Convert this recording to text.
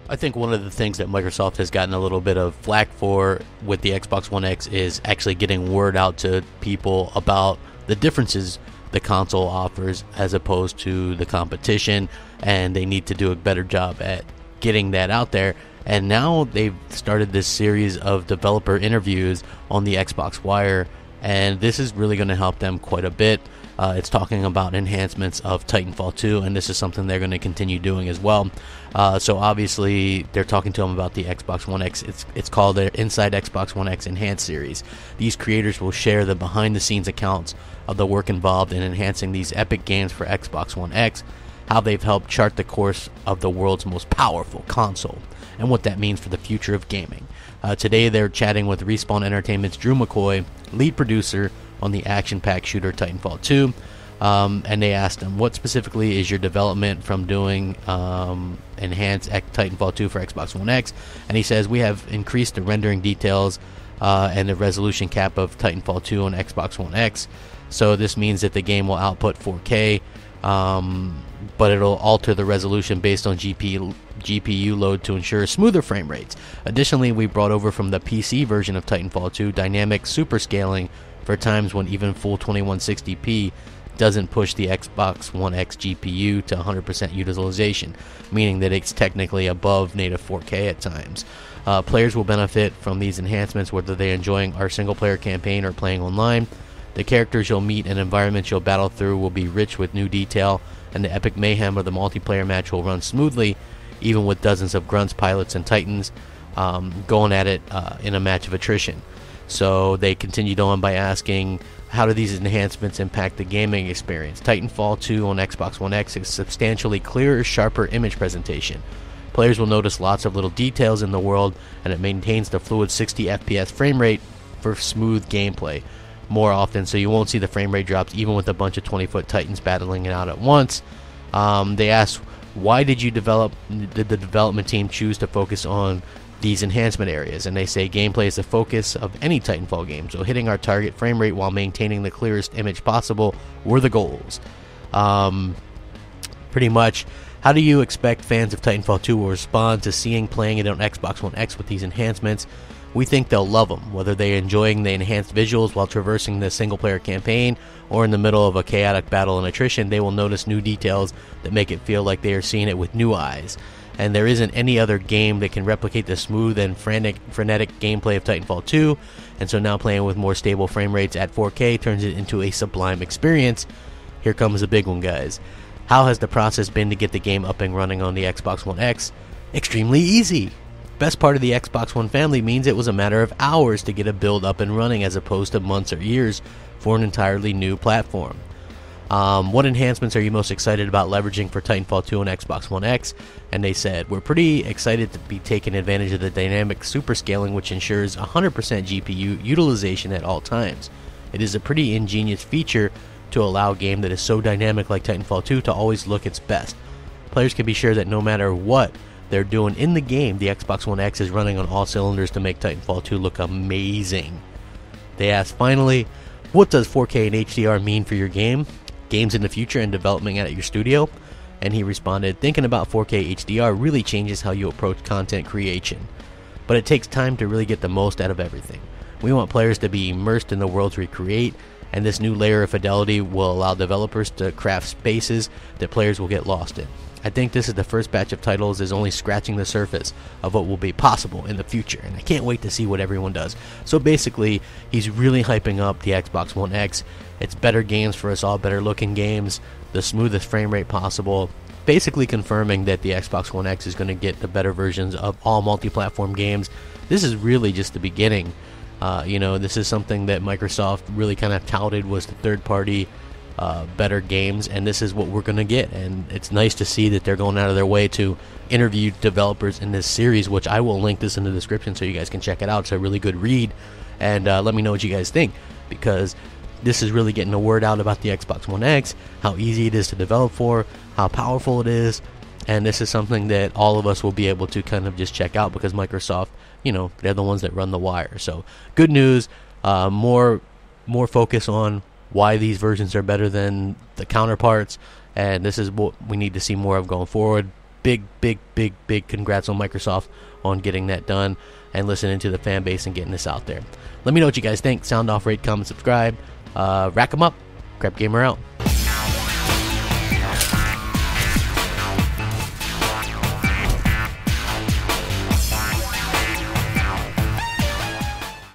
I think one of the things that Microsoft has gotten a little bit of flack for with the Xbox One X is actually getting word out to people about the differences the console offers as opposed to the competition, and they need to do a better job at getting that out there. And now they've started this series of developer interviews on the Xbox Wire, and this is really going to help them quite a bit. It's talking about enhancements of Titanfall 2, and this is something they're going to continue doing as well. So obviously, they're talking to them about the Xbox One X. It's called their Inside Xbox One X Enhanced series. These creators will share the behind-the-scenes accounts of the work involved in enhancing these epic games for Xbox One X, how they've helped chart the course of the world's most powerful console, and what that means for the future of gaming. Today, they're chatting with Respawn Entertainment's Drew McCoy, lead producer on the action-packed shooter Titanfall 2, and they asked him, what specifically is your development from doing enhanced Titanfall 2 for Xbox One X? And he says, we have increased the rendering details and the resolution cap of Titanfall 2 on Xbox One X, so this means that the game will output 4K, but it'll alter the resolution based on GPU load to ensure smoother frame rates. Additionally, we brought over from the PC version of Titanfall 2 dynamic super scaling for times when even full 2160p doesn't push the Xbox One X GPU to 100% utilization, meaning that it's technically above native 4K at times. Players will benefit from these enhancements whether they're enjoying our single-player campaign or playing online. The characters you'll meet and environments you'll battle through will be rich with new detail, and the epic mayhem of the multiplayer match will run smoothly, even with dozens of grunts, pilots, and titans going at it in a match of attrition. So they continued on by asking, how do these enhancements impact the gaming experience? Titanfall 2 on Xbox One X is substantially clearer, sharper image presentation. Players will notice lots of little details in the world, and it maintains the fluid 60 FPS frame rate for smooth gameplay more often, so you won't see the frame rate drops even with a bunch of 20-foot titans battling it out at once. They asked, why did the development team choose to focus on these enhancement areas? And they say gameplay is the focus of any Titanfall game, so hitting our target frame rate while maintaining the clearest image possible were the goals. Pretty much, how do you expect fans of Titanfall 2 will respond to playing it on Xbox One X with these enhancements? We think they'll love them, whether they're enjoying the enhanced visuals while traversing the single-player campaign or in the middle of a chaotic battle and attrition. They will notice new details that make it feel like they are seeing it with new eyes. And there isn't any other game that can replicate the smooth and frenetic gameplay of Titanfall 2, and so now playing with more stable frame rates at 4K turns it into a sublime experience. Here comes the big one, guys. How has the process been to get the game up and running on the Xbox One X? Extremely easy. Best part of the Xbox One family means it was a matter of hours to get a build up and running as opposed to months or years for an entirely new platform. What enhancements are you most excited about leveraging for Titanfall 2 on Xbox One X? And they said, we're pretty excited to be taking advantage of the dynamic super scaling, which ensures 100% GPU utilization at all times. It is a pretty ingenious feature to allow a game that is so dynamic like Titanfall 2 to always look its best. Players can be sure that no matter what they're doing in the game, the Xbox One X is running on all cylinders to make Titanfall 2 look amazing. They asked, finally, what does 4K and HDR mean for your game? Games in the future and development at your studio? And he responded, thinking about 4K HDR really changes how you approach content creation. But it takes time to really get the most out of everything. We want players to be immersed in the worlds we create, and this new layer of fidelity will allow developers to craft spaces that players will get lost in. I think this is the first batch of titles is only scratching the surface of what will be possible in the future, and I can't wait to see what everyone does. So basically, he's really hyping up the Xbox One X. It's better games for us all, better looking games, the smoothest frame rate possible, basically confirming that the Xbox One X is going to get the better versions of all multi-platform games. This is really just the beginning. This is something that Microsoft really kind of touted was the third-party better games, and this is what we're going to get. And it's nice to see that they're going out of their way to interview developers in this series, which I will link this in the description so you guys can check it out. It's a really good read, and let me know what you guys think, because this is really getting the word out about the Xbox One X, how easy it is to develop for, how powerful it is, and this is something that all of us will be able to kind of just check out because Microsoft, they're the ones that run the wire. So good news, more focus on why these versions are better than the counterparts, and this is what we need to see more of going forward. big congrats on Microsoft on getting that done and listening to the fan base and getting this out there. Let me know what you guys think. Sound off, rate, comment, subscribe. Rack 'em up. Crapgamer out.